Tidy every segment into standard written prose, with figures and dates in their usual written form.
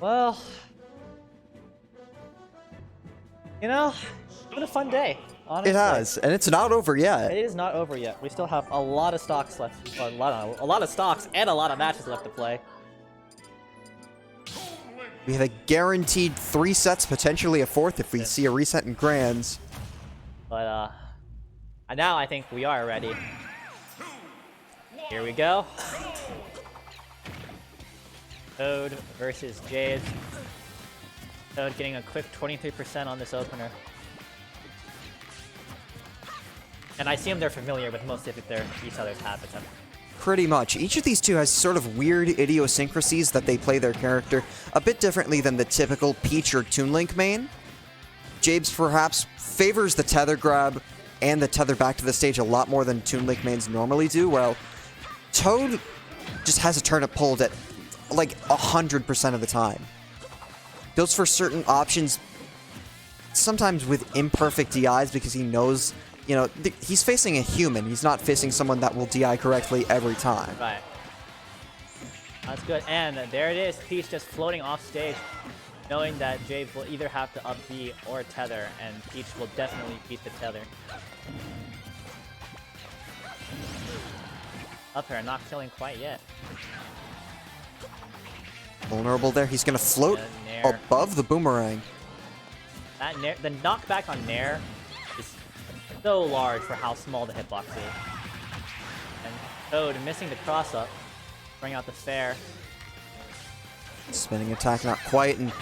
Well, you know, it's been a fun day, honestly. It has, and it's not over yet. It is not over yet. We still have a lot of stocks left. A lot of stocks and a lot of matches left to play. We have a guaranteed 3 sets, potentially a 4th if we see a reset in Grands. But now I think we are ready. Here we go. Toad versus Jade. Toad getting a quick 23% on this opener. And I assume they're familiar with most of each other's habits. Pretty much. Each of these two has sort of weird idiosyncrasies that they play their character a bit differently than the typical Peach or Toon Link main. Jabes perhaps favors the tether grab and the tether back to the stage a lot more than Toon Link mains normally do, while Toad just has a turnip pulled at like 100% of the time. Goes for certain options, sometimes with imperfect DIs because he knows, you know, he's facing a human. He's not facing someone that will DI correctly every time. Right. That's good. And there it is. Peach just floating off stage, knowing that Jade will either have to up B or tether, and Peach will definitely beat the tether. Up air, not killing quite yet. Vulnerable there. He's going to float above the boomerang. That nair, the knockback on nair is so large for how small the hitbox is. And Toad missing the cross up, bring out the fair. Spinning attack, not quite, and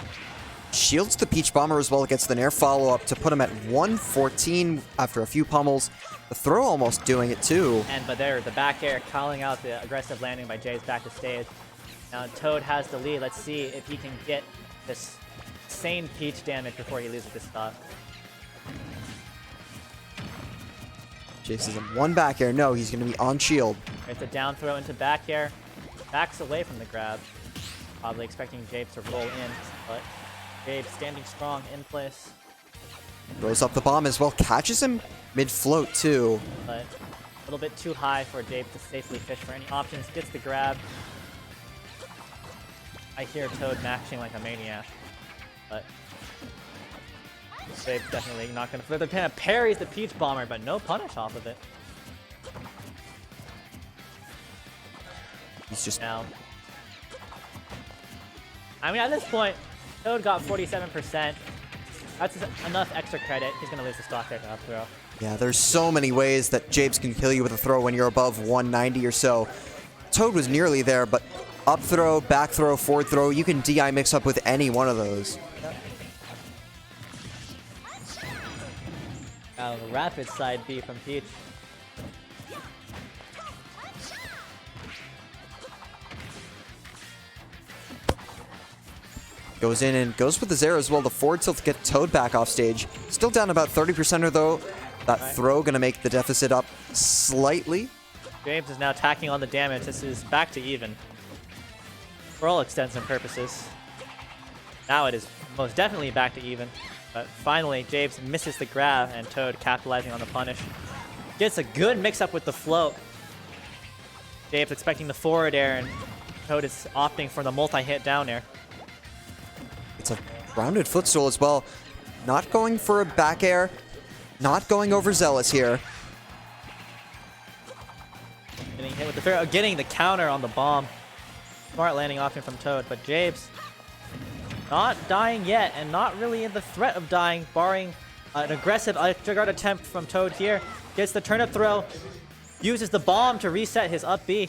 shields the Peach Bomber as well. Gets the nair follow-up to put him at 114 after a few pummels. The throw almost doing it too. But there, the back air calling out the aggressive landing by Jay's back to stage. Now Toad has the lead. Let's see if he can get this insane Peach damage before he loses this stock. Jay says one back air. No, he's going to be on shield. It's a down throw into back air. Backs away from the grab. Probably expecting Jabes to roll in, but Jabes standing strong in place. Throws up the bomb as well. Catches him mid-float too. But a little bit too high for Jabes to safely fish for any options. Gets the grab. I hear Toad maxing like a maniac, but Jabes definitely not going to further kind of parries the Peach Bomber, but no punish off of it. He's just now. I mean, at this point, Toad got 47%. That's enough extra credit. He's going to lose the stock there to up throw. Yeah, there's so many ways that Jabes can kill you with a throw when you're above 190 or so. Toad was nearly there, but up throw, back throw, forward throw, you can DI mix up with any one of those. Now, rapid side B from Peach. Goes in and goes with the Zero as well. The forward tilt to get Toad back off stage. Still down about 30% or though. That throw gonna make the deficit up slightly. James is now tacking on the damage. This is back to even. For all extents and purposes. Now it is most definitely back to even. But finally, James misses the grab, and Toad capitalizing on the punish. Gets a good mix-up with the float. James expecting the forward air, and Toad is opting for the multi-hit down air. It's a rounded footstool as well. Not going for a back air. Not going overzealous here. Getting hit with the fair, getting the counter on the bomb. Smart landing option from Toad, but Jabes not dying yet, and not really in the threat of dying, barring an aggressive extra guard attempt from Toad here. Gets the turnip throw, uses the bomb to reset his up B.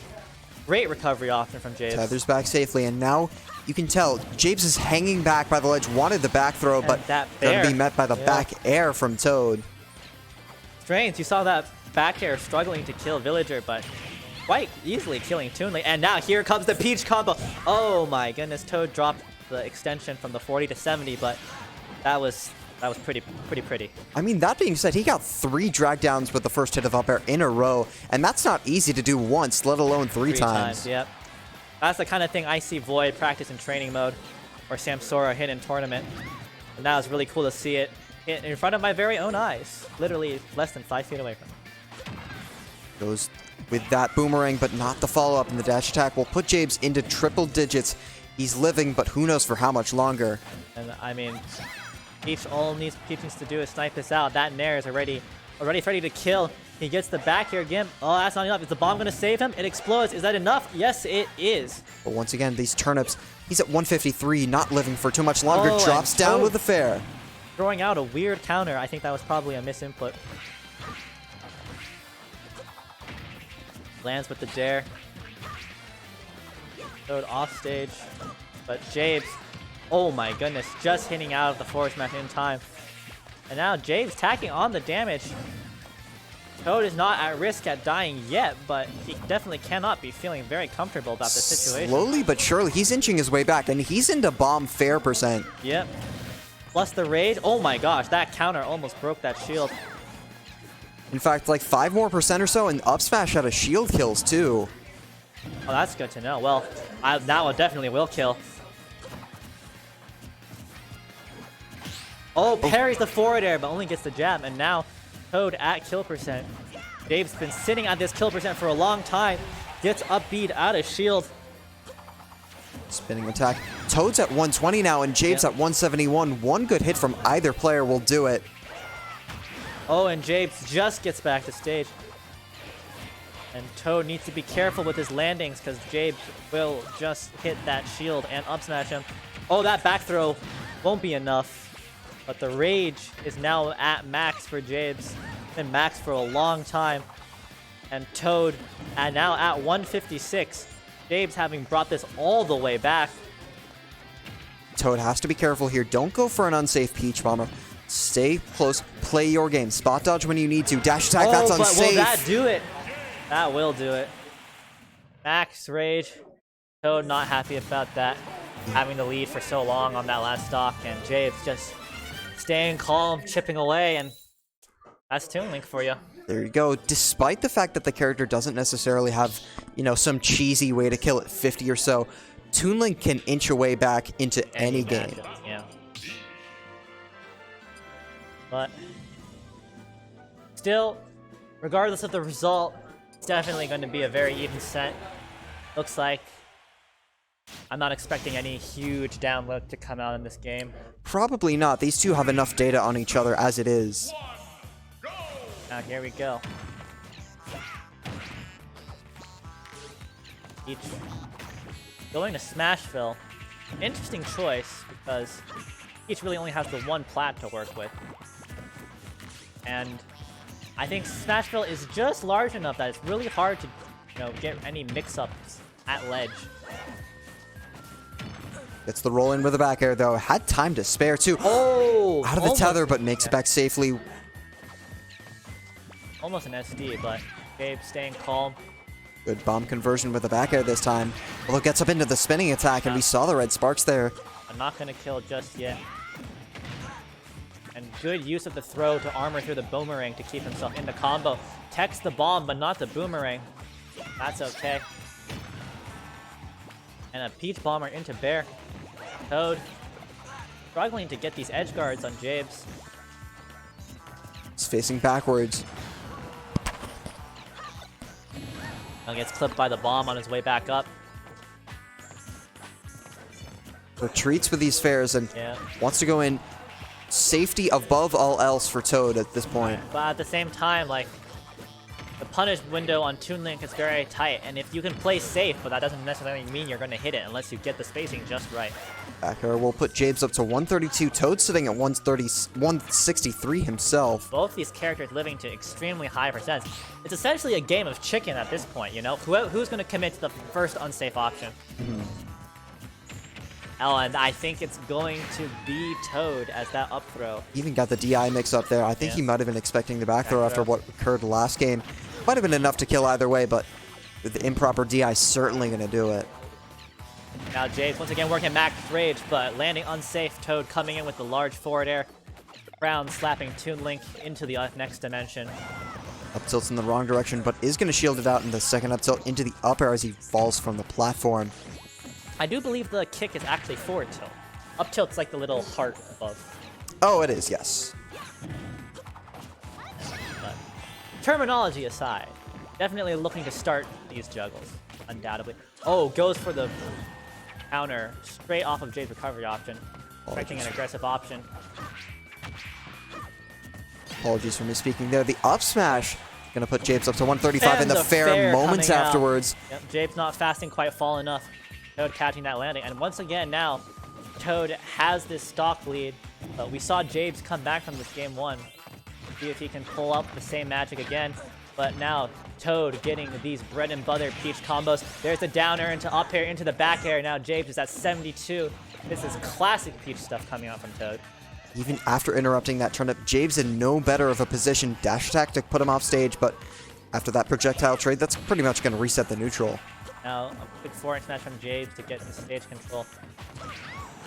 Great recovery option from Jabes. Tethers back safely, and now you can tell Jabes is hanging back by the ledge, wanted the back throw, and but gonna be met by the back air from Toad. Strange, you saw that back air struggling to kill Villager, but quite easily killing Toon. And now here comes the Peach combo. Oh my goodness, Toad dropped the extension from the 40 to 70, but that was pretty. I mean, that being said, he got 3 drag downs with the first hit of up air in a row, and that's not easy to do once, let alone 3 times. Yep. That's the kind of thing I see Void practice in training mode, or Samsora hit in tournament. And now it's really cool to see it hit in front of my very own eyes, literally less than 5 feet away from me. Goes with that boomerang, but not the follow-up, and the dash attack will put Jabes into triple digits. He's living, but who knows for how much longer. And I mean, all Peach needs to do is snipe this out. That Nair is already ready to kill. He gets the back here again. Oh, that's not enough. Is the bomb going to save him? It explodes. Is that enough? Yes, it is. But once again, these turnips, he's at 153, not living for too much longer. Oh, drops down with the fair. Throwing out a weird counter. I think that was probably a misinput. Lands with the dare. Toad off stage. But Jabes, oh my goodness, just hitting out of the forward smash in time. And now Jabes tacking on the damage. Toad is not at risk at dying yet, but he definitely cannot be feeling very comfortable about this situation. Slowly but surely, he's inching his way back, and he's into bomb fair percent. Yep. Plus the rage. Oh my gosh, that counter almost broke that shield. In fact, like 5% more or so, and up smash out of shield kills too. Oh, that's good to know. Well, that one definitely will kill. Oh, parries the forward air, but only gets the jab, and now Toad at kill percent. Dave's been sitting at this kill percent for a long time. Gets up beat out of shield. Spinning attack. Toad's at 120 now, and Jabes at 171. One good hit from either player will do it. Oh, and Jabes just gets back to stage. And Toad needs to be careful with his landings because Jabes will just hit that shield and up smash him. Oh, that back throw won't be enough. But the rage is now at max for Jabes. Been max for a long time. And Toad now at 156. Jabes having brought this all the way back. Toad has to be careful here. Don't go for an unsafe Peach Bomber. Stay close. Play your game. Spot dodge when you need to. Dash attack, oh, that's but unsafe. Will that do it? That will do it. Max rage. Toad not happy about that. Having the lead for so long on that last stock. And Jabes just staying calm, chipping away. And that's Toon Link for you. There you go. Despite the fact that the character doesn't necessarily have, you know, some cheesy way to kill at 50 or so, Toon Link can inch a way back into any game. Yeah. But still, regardless of the result, it's definitely going to be a very even set. Looks like I'm not expecting any huge download to come out in this game. Probably not. These two have enough data on each other as it is. Now here we go. Each going to Smashville. Interesting choice because each really only has the one plat to work with. And I think Smashville is just large enough that it's really hard to, you know, get any mix-ups at ledge. Gets the roll in with the back air though. Had time to spare too. Oh! Out of the tether, but makes it back safely. Almost an SD, but Gabe staying calm. Good bomb conversion with the back air this time. Although gets up into the spinning attack, and we saw the red sparks there. I'm not going to kill just yet. And good use of the throw to armor through the boomerang to keep himself in the combo. Techs the bomb, but not the boomerang. That's okay. And a Peach Bomber into Bear. Toad struggling to get these edge guards on Jabes. He's facing backwards. Now gets clipped by the bomb on his way back up. Retreats with these fairs and wants to go in. Safety above all else for Toad at this point. But at the same time, like, the punish window on Toon Link is very tight, and if you can play safe, but that doesn't necessarily mean you're going to hit it unless you get the spacing just right. Back air will put Jabes up to 132. Toad sitting at 163 himself. Both these characters living to extremely high percents. It's essentially a game of chicken at this point, you know? Who's going to commit to the first unsafe option? Oh, and I think it's going to be Toad as that up throw. Even got the DI mix up there. I think he might have been expecting the back throw after what occurred last game. Might have been enough to kill either way, but with the improper DI, certainly going to do it. Now Jabes once again working max rage, but landing unsafe. Toad coming in with the large forward air. Brown slapping Toon Link into the next dimension. Up tilt's in the wrong direction, but is going to shield it out in the second up tilt into the up air as he falls from the platform. I do believe the kick is actually forward tilt. Up tilt's like the little heart above. Oh, it is, yes. But terminology aside, definitely looking to start these juggles, undoubtedly. Oh, goes for the counter straight off of Jade's recovery option. Expecting an aggressive option. Apologies for misspeaking there. The up smash gonna put Japes up to 135 And in the fair moments coming out. afterwards. Yep, Jade's not fasting quite fall enough. Toad catching that landing. And once again now, Toad has this stock lead. But we saw James come back from this game 1. See if he can pull up the same magic again. But now Toad getting these bread and butter Peach combos. There's the down air into up air into the back air. Now James is at 72. This is classic Peach stuff coming out from Toad. Even after interrupting that turnip, James in no better of a position. Dash attack to put him off stage, but after that projectile trade, that's pretty much going to reset the neutral. Now a quick forward smash from James to get the stage control.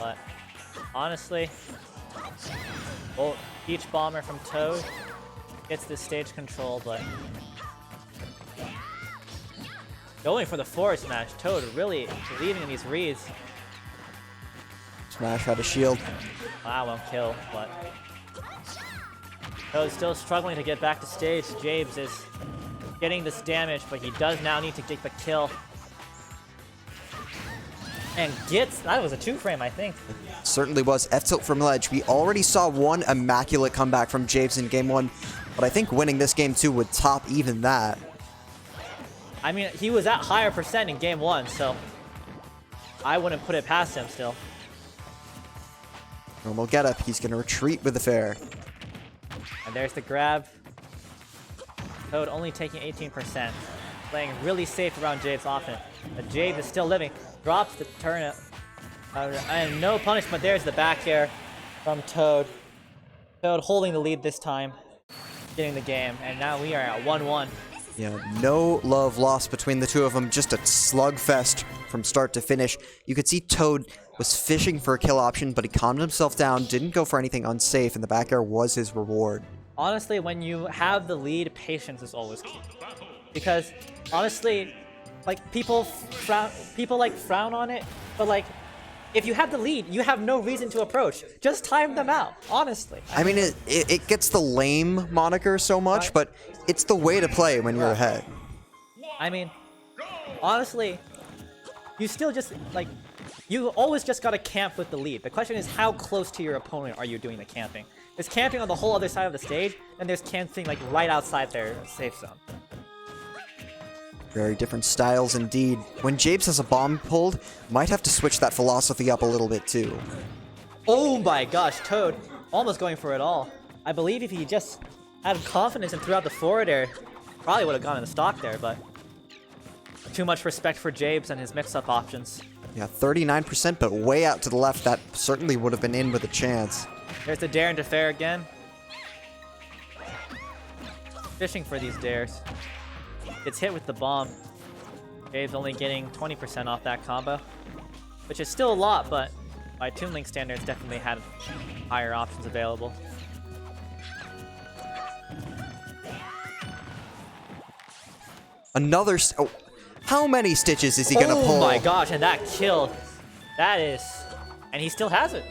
But honestly, well, Peach Bomber from Toad gets the stage control, but going for the forward smash, Toad really believing in these reads. Smash had a shield. Wow, won't kill, but Toad's still struggling to get back to stage. James is getting this damage, but he does now need to get the kill. And gets, that was a 2-frame, I think. Certainly was. F-tilt from ledge. We already saw one immaculate comeback from James in game 1, but I think winning this game 2 would top even that. I mean, he was at higher percent in game 1, so I wouldn't put it past him still. Normal getup. He's going to retreat with the fair. And there's the grab. Toad only taking 18%. Playing really safe around Jade's offense. But Jade is still living. Drops the turnip. And no punishment. There's the back air from Toad. Toad holding the lead this time. Getting the game. And now we are at 1-1. Yeah, no love lost between the two of them. Just a slugfest from start to finish. You could see Toad was fishing for a kill option, but he calmed himself down, didn't go for anything unsafe, and the back air was his reward. Honestly, when you have the lead, patience is always key. Because honestly, like people frown on it, but like if you have the lead, you have no reason to approach. Just time them out, honestly. I mean, it gets the lame moniker so much, but it's the way to play when you're ahead. I mean, honestly, you still just, like, you always just gotta camp with the lead. The question is, how close to your opponent are you doing the camping? There's camping on the whole other side of the stage, and there's camping, like, right outside their safe zone. Very different styles indeed. When Japes has a bomb pulled, might have to switch that philosophy up a little bit too. Oh my gosh, Toad almost going for it all. I believe if he just had confidence and threw out the forward air, probably would have gone in the stock there, but too much respect for Japes and his mix-up options. Yeah, 39%, but way out to the left. That certainly would have been in with a chance. There's the dare into fair again. Fishing for these dares. Gets hit with the bomb. Japes only getting 20% off that combo, which is still a lot, but by Toon Link standards, definitely had higher options available. Another... Oh, how many stitches is he gonna pull? Oh my gosh, and that kill. That is... And he still has it.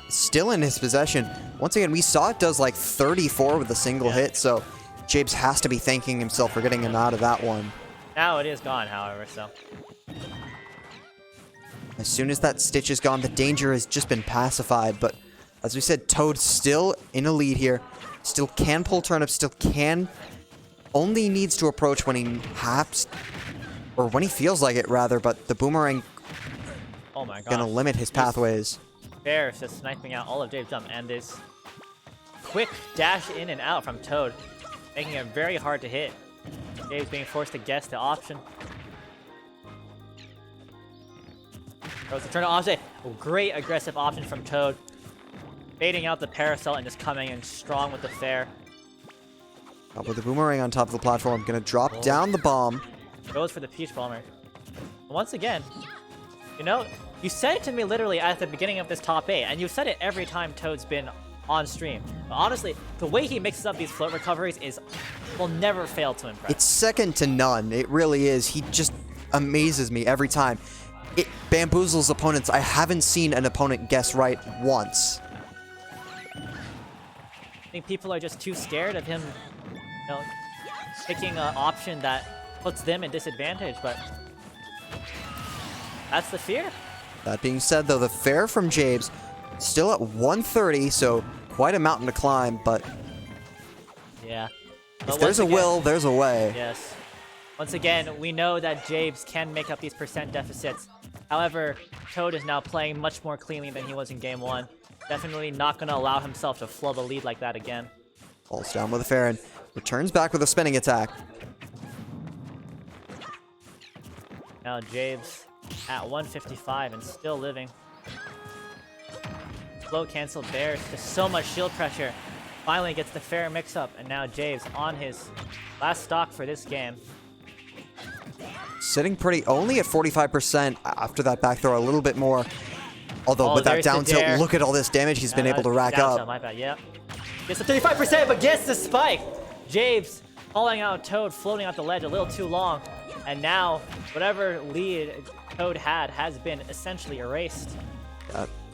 Still in his possession. Once again, we saw it does like 34 with a single hit, so Japes has to be thanking himself for getting him out of that one. Now it is gone, however, so... As soon as that stitch is gone, the danger has just been pacified, but as we said, Toad still in a lead here. Still can pull turnips, still can... Only needs to approach when he has... Or when he feels like it, rather, but the boomerang Oh my gosh. gonna limit his pathways. Fair is just sniping out all of Jade's jump, and this quick dash in and out from Toad, making it very hard to hit. Jade's being forced to guess the option. Throws the turn opposite. A great aggressive option from Toad. Baiting out the parasol and just coming in strong with the fair. With the boomerang on top of the platform, gonna drop down the bomb. Goes for the Peach Bomber. Once again, you know, you said it to me literally at the beginning of this top 8, and you've said it every time Toad's been on stream. But honestly, the way he mixes up these float recoveries will never fail to impress. It's second to none. It really is. He just amazes me every time. It bamboozles opponents. I haven't seen an opponent guess right once. I think people are just too scared of him, you know, picking an option that puts them in disadvantage, but that's the fear. That being said, though, the fair from Jabes still at 130, so quite a mountain to climb, but Yeah. if there's a will, there's a way. Yes. Once again, we know that Jabes can make up these percent deficits. However, Toad is now playing much more cleanly than he was in game 1. Definitely not going to allow himself to flub a lead like that again. Falls down with a fair and returns back with a spinning attack. Now Jabes at 155 and still living. Slow cancel bears, just so much shield pressure. Finally gets the fair mix-up, and now Jabes on his last stock for this game. Sitting pretty only at 45% after that back throw, a little bit more. Although with that down tilt, look at all this damage he's been able to rack up. My bad, yeah. Gets the 35%, but gets the spike. Jabes calling out Toad, floating out the ledge a little too long. And now, whatever lead Toad had has been essentially erased.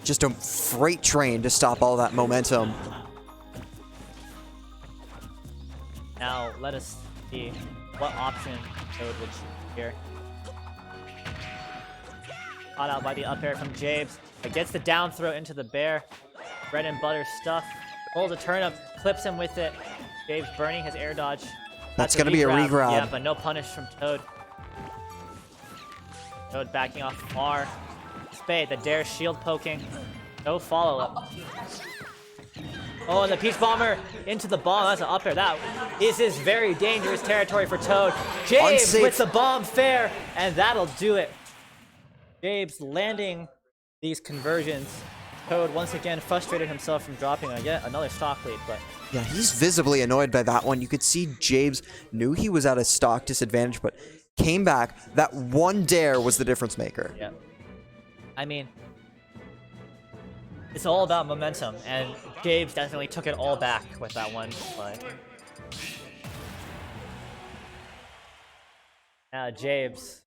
Just a freight train to stop all that momentum. Now, let us see what option Toad would choose here. Caught out by the up air from Jabes. It gets the down throw into the bear. Bread and butter stuff. Pulls a turnip, clips him with it. Jabes burning his air dodge. That's going to be a regrab. Yeah, but no punish from Toad. Toad backing off far. Spade, the dare shield poking. No follow-up. Oh, and the Peach Bomber into the bomb. That's an up air. That is his very dangerous territory for Toad. Jabes with the bomb fair, and that'll do it. Jabes landing these conversions. Toad once again frustrated himself from dropping yet another stock lead, but yeah, he's visibly annoyed by that one. You could see Jabes knew he was at a stock disadvantage, but came back. That one dare was the difference maker. Yeah. I mean, it's all about momentum, and Jabes definitely took it all back with that one play. Now Jabes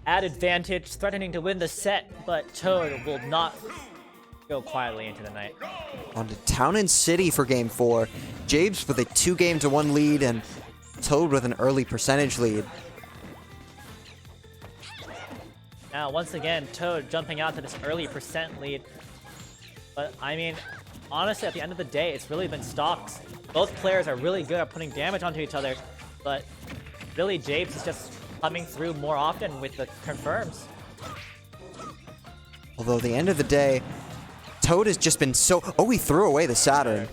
at advantage, threatening to win the set, but Toad will not go quietly into the night. On to Town and City for Game 4. Jabes with a 2-game-to-1 lead, and Toad with an early percentage lead. Now, once again, Toad jumping out to this early percent lead. But, I mean, honestly, at the end of the day, it's really been stocks. Both players are really good at putting damage onto each other, but really, Jabes is just coming through more often with the confirms. Although, at the end of the day, Toad has just been so... Oh, he threw away the Saturn.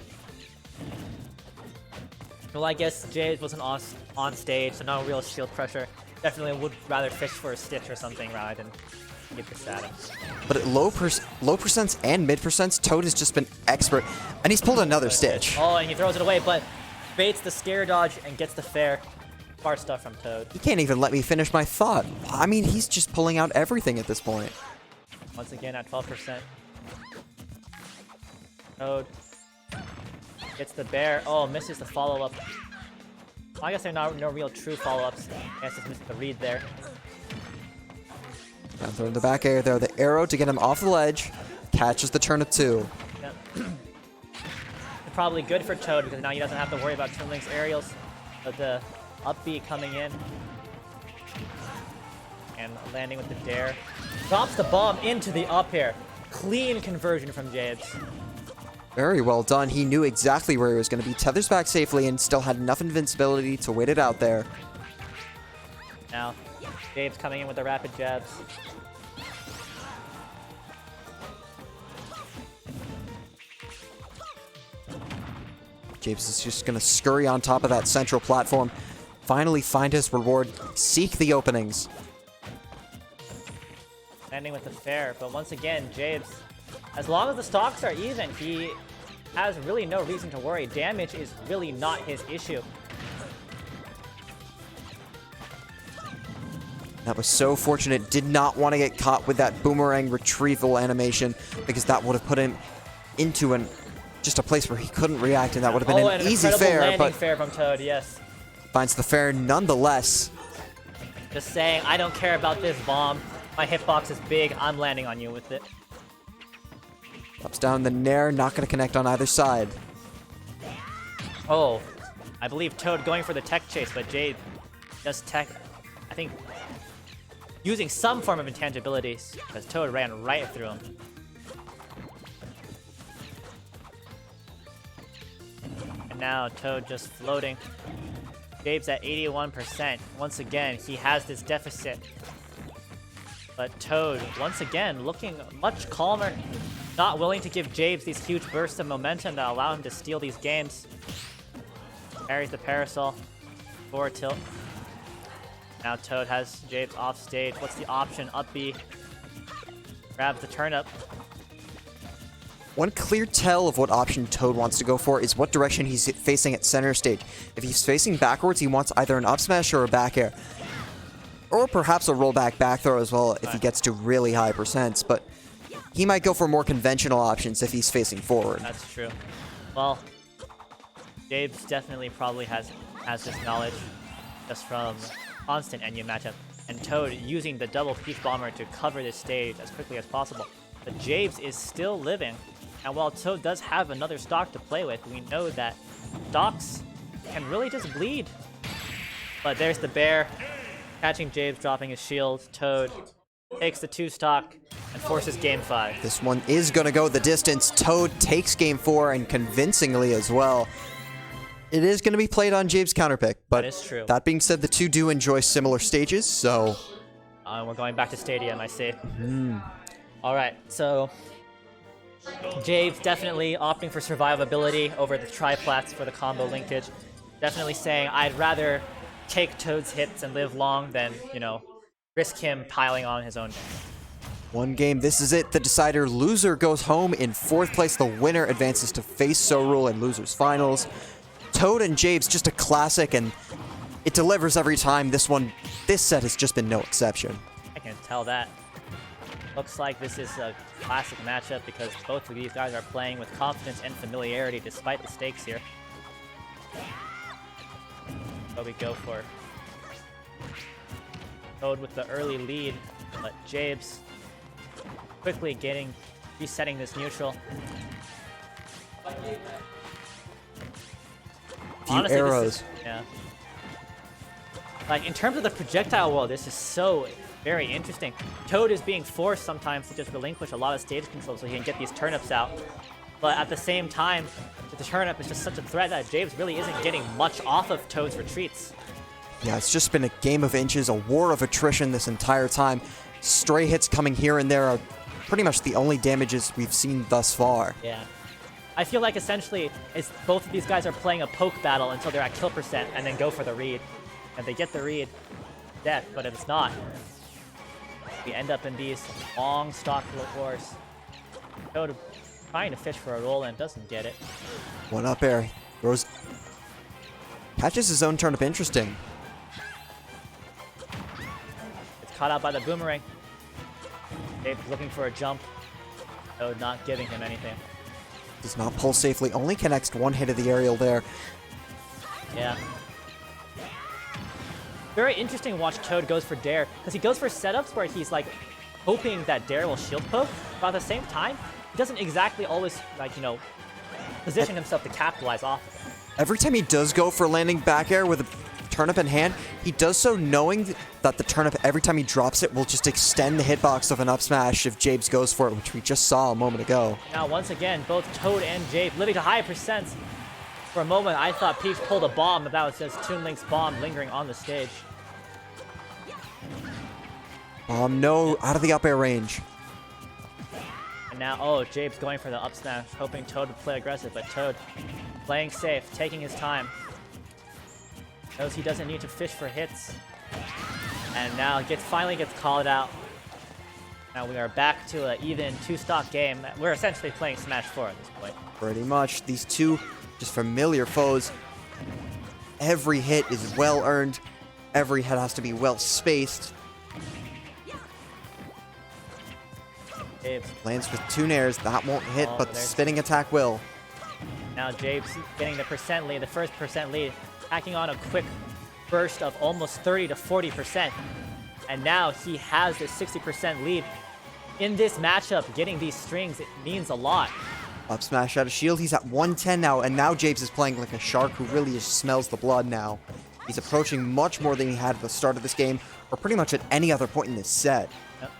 Well, I guess Jabes wasn't on stage, so no real shield pressure. Definitely would rather fish for a Stitch or something rather than get the Saturn. But at low percents and mid percents, Toad has just been expert. And he's pulled another Stitch. Oh, and he throws it away, but baits the scare dodge and gets the fair. Far stuff from Toad. He can't even let me finish my thought. I mean, he's just pulling out everything at this point. Once again at 12%. Toad gets the bear. Oh, misses the follow-up. I guess there are no real true follow-ups. I guess just missed the read there. Down throw in the back air there. The arrow to get him off the ledge. Catches the turn of 2. Yep. Probably good for Toad because now he doesn't have to worry about Toon Link's aerials. But the up B coming in. And landing with the dare. Drops the bomb into the up air. Clean conversion from Jabes. Very well done. He knew exactly where he was going to be. Tethers back safely and still had enough invincibility to wait it out there. Now, Jabes coming in with the rapid jabs. Jabes is just going to scurry on top of that central platform. Finally find his reward. Seek the openings. Landing with the fair, but once again, Jabes, as long as the stocks are even, he has really no reason to worry. Damage is really not his issue. That was so fortunate. Did not want to get caught with that boomerang retrieval animation because that would have put him into just a place where he couldn't react, and that would have been an easy fair. But fair from Toad, yes. Finds the fair nonetheless. Just saying, I don't care about this bomb. My hitbox is big. I'm landing on you with it. Drops down the Nair, not going to connect on either side. Oh, I believe Toad going for the tech chase, but Jade just tech. I think using some form of intangibilities, because Toad ran right through him. And now Toad just floating. Jabe's at 81%. Once again, he has this deficit. But Toad, once again, looking much calmer. Not willing to give Jabes these huge bursts of momentum that allow him to steal these games. Parries the parasol. Forward tilt. Now Toad has Jabes off stage. What's the option? Up B. Grabs the turnip. One clear tell of what option Toad wants to go for is what direction he's facing at center stage. If he's facing backwards, he wants either an up smash or a back air. Or perhaps a rollback back throw as well if he gets to really high percents, but he might go for more conventional options if he's facing forward. That's true. Well, Jabes definitely probably has this knowledge just from constant NU matchup. And Toad using the double Peach Bomber to cover this stage as quickly as possible. But Jabes is still living. And while Toad does have another stock to play with, we know that stocks can really just bleed. But there's the bear. Catching Jabes, dropping his shield. Toad takes the 2 stock and forces game 5. This one is going to go the distance. Toad takes game 4 and convincingly as well. It is going to be played on Jabes' counterpick, but that is true. That being said, the two do enjoy similar stages, so... We're going back to Stadium, I see. All right, so Jabes definitely opting for survivability over the triplats for the combo linkage. Definitely saying, I'd rather take Toad's hits and live long than, you know, risk him piling on his own. One game, this is it. The decider. Loser goes home in 4th place. The winner advances to face Sorul in Losers Finals. Toad and Jabes, just a classic, and it delivers every time. This set has just been no exception. I can tell that. Looks like this is a classic matchup because both of these guys are playing with confidence and familiarity despite the stakes here. What we go for. Toad with the early lead, but Jabes quickly resetting this neutral. Honestly, arrows. Yeah. Like, in terms of the projectile world, this is so very interesting. Toad is being forced sometimes to just relinquish a lot of stage control so he can get these turnips out. But at the same time, the turnip is just such a threat that Jabes really isn't getting much off of Toad's retreats. Yeah, it's just been a game of inches, a war of attrition this entire time. Stray hits coming here and there are pretty much the only damages we've seen thus far. Yeah. I feel like essentially both of these guys are playing a poke battle until they're at kill percent and then go for the read. And they get the read, death, but if it's not, we end up in these long stock wars. Toad trying to fish for a roll and doesn't get it. One up air. Rose catches his own turnip. Interesting. It's caught out by the boomerang. Dave looking for a jump. Toad not giving him anything. Does not pull safely. Only connects one hit of the aerial there. Yeah. Very interesting to watch Toad goes for Dare, because he goes for setups where he's like hoping that Dare will shield poke, but at the same time, he doesn't exactly always, like, you know, position himself to capitalize off of it. Every time he does go for landing back air with a turnip in hand, he does so knowing that the turnip, every time he drops it, will just extend the hitbox of an up smash if Jabes goes for it, which we just saw a moment ago. Now, once again, both Toad and Jabe living to high percents. For a moment, I thought Peach pulled a bomb, but that was just Toon Link's bomb lingering on the stage. No, out of the up air range. And now, oh, Jabe's going for the up smash, hoping Toad would play aggressive, but Toad playing safe, taking his time. Knows he doesn't need to fish for hits. And now finally gets called out. Now we are back to an even 2-stock game. We're essentially playing Smash 4 at this point. Pretty much. These two just familiar foes. Every hit is well earned. Every hit has to be well spaced. Jabe's. Lands with two nairs. That won't hit, Oh, but the spinning attack will. Now Jabe's getting the percent lead, the first percent lead, hacking on a quick burst of almost 30 to 40%. And now he has this 60% lead. In this matchup, getting these strings, it means a lot. Up smash out of shield. He's at 110 now, and now Jabes is playing like a shark who really just smells the blood now. He's approaching much more than he had at the start of this game. or pretty much at any other point in this set. Yep.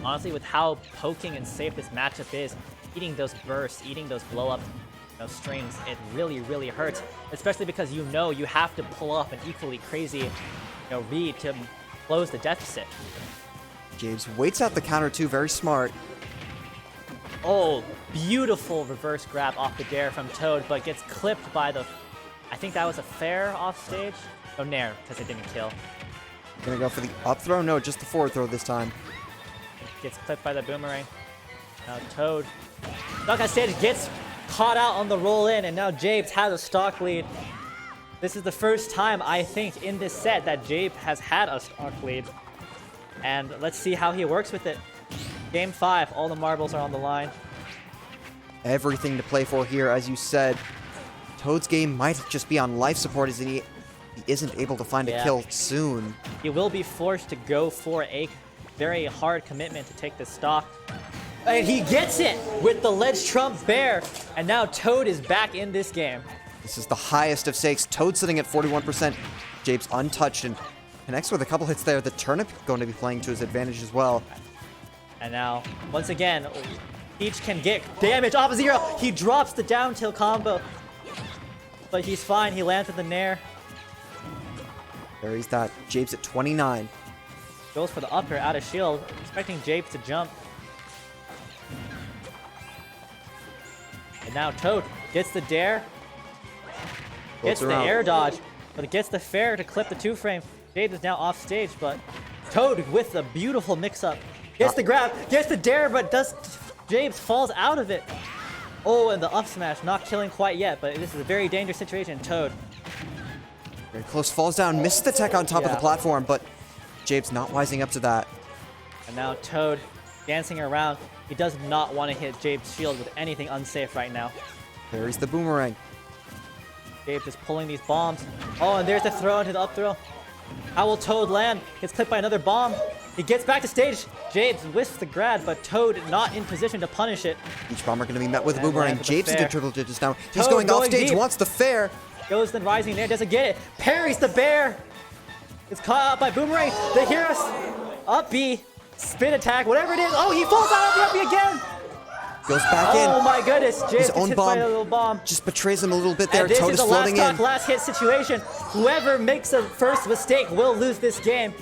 Honestly, with how poking and safe this matchup is, eating those bursts, eating those blow-up strings, it really, really hurts. Especially because you know you have to pull off an equally crazy read to close the deficit. James waits out the counter too, very smart. Oh, beautiful reverse grab off the dare from Toad, but gets clipped by the... I think that was a fair off stage? Oh, nair, because it didn't kill. Gonna go for the up throw? No, just the forward throw this time. Gets clipped by the boomerang. Now Toad, stuck on stage, gets caught out on the roll in, and now Jabes has a stock lead. This is the first time, I think, in this set that Jabe has had a stock lead. And let's see how he works with it. Game 5, all the marbles are on the line. Everything to play for here, as you said. Toad's game might just be on life support as he isn't able to find a kill soon. He will be forced to go for a very hard commitment to take this stock. And he gets it with the ledge trump bear. And now Toad is back in this game. This is the highest of stakes. Toad sitting at 41%. Jabe's untouched and connects with a couple hits there. The turnip going to be playing to his advantage as well. And now, once again, Peach can get damage off of Zero. He drops the down tilt combo. But he's fine. He lands with the nair. There he's that. Jabe's at 29. Goes for the upper out of shield, expecting Japes to jump. And now Toad gets the dare. Gets the air dodge, but it gets the fair to clip the 2-frame. Japes is now off stage, but Toad with a beautiful mix-up. Gets the grab, gets the dare, but Japes falls out of it. Oh, and the up smash, not killing quite yet, but this is a very dangerous situation. Toad. Very close, falls down, misses the tech on top of the platform, but Jabe's not wising up to that. And now Toad dancing around. He does not want to hit Jabe's shield with anything unsafe right now. There's the boomerang. Jabe is pulling these bombs. Oh, and there's the throw into the up throw. How will Toad land? Gets clipped by another bomb. He gets back to stage. Jabe whiffs the grad, but Toad not in position to punish it. Each bomber going to be met with a boomerang. Jabe's into triple digits now. He's Toad going off stage, deep. wants the fair. Goes then rising there, doesn't get it. Parries the bear. It's caught out by boomerang. The heroes up B. Spin attack, whatever it is. Oh, he falls out of the up B again. Goes back in. Oh my goodness, Jabe His gets own hit by a bomb little bomb. just betrays him a little bit there. And this Toad is is a last floating talk, in. last hit situation. Whoever makes the first mistake will lose this game.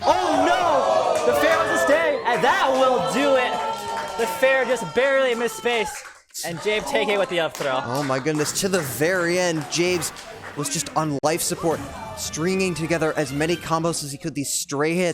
Oh no! The fair was a stay, and that will do it. The fair just barely missed space, and Jabe taking it with the up throw. Oh my goodness, to the very end, Jabe's was just on life support, stringing together as many combos as he could, these stray hits.